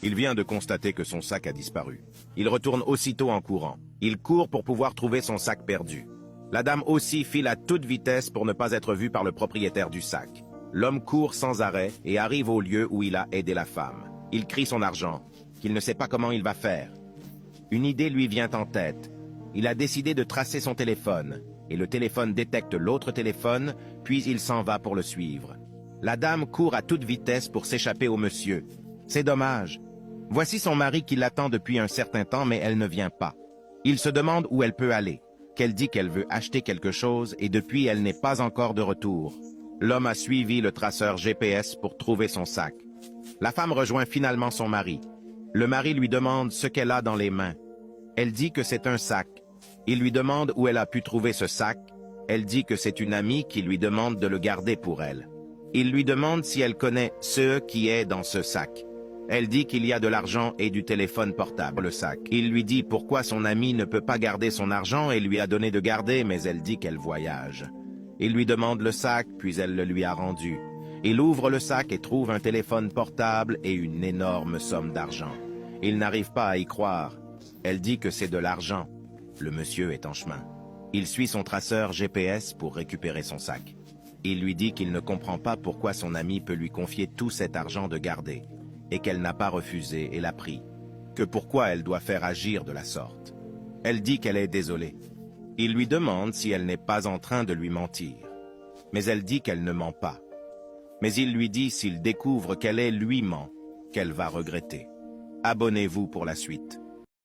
Il vient de constater que son sac a disparu. Il retourne aussitôt en courant. Il court pour pouvoir trouver son sac perdu. La dame aussi file à toute vitesse pour ne pas être vue par le propriétaire du sac. L'homme court sans arrêt et arrive au lieu où il a aidé la femme. Il crie son argent, qu'il ne sait pas comment il va faire. Une idée lui vient en tête. Il a décidé de tracer son téléphone, et le téléphone détecte l'autre téléphone, puis il s'en va pour le suivre. La dame court à toute vitesse pour s'échapper au monsieur. C'est dommage. Voici son mari qui l'attend depuis un certain temps, mais elle ne vient pas. Il se demande où elle peut aller, qu'elle dit qu'elle veut acheter quelque chose, et depuis elle n'est pas encore de retour. L'homme a suivi le traceur GPS pour trouver son sac. La femme rejoint finalement son mari. Le mari lui demande ce qu'elle a dans les mains. Elle dit que c'est un sac. Il lui demande où elle a pu trouver ce sac. Elle dit que c'est une amie qui lui demande de le garder pour elle. Il lui demande si elle connaît ce qui est dans ce sac. Elle dit qu'il y a de l'argent et du téléphone portable, le sac. Il lui dit pourquoi son amie ne peut pas garder son argent et lui a donné de garder, mais elle dit qu'elle voyage. Il lui demande le sac, puis elle le lui a rendu. Il ouvre le sac et trouve un téléphone portable et une énorme somme d'argent. Il n'arrive pas à y croire. Elle dit que c'est de l'argent. Le monsieur est en chemin. Il suit son traceur GPS pour récupérer son sac. Il lui dit qu'il ne comprend pas pourquoi son ami peut lui confier tout cet argent de garder, et qu'elle n'a pas refusé et l'a pris, que pourquoi elle doit faire agir de la sorte. Elle dit qu'elle est désolée. Il lui demande si elle n'est pas en train de lui mentir, mais elle dit qu'elle ne ment pas. Mais il lui dit s'il découvre qu'elle lui ment, qu'elle va regretter. Abonnez-vous pour la suite.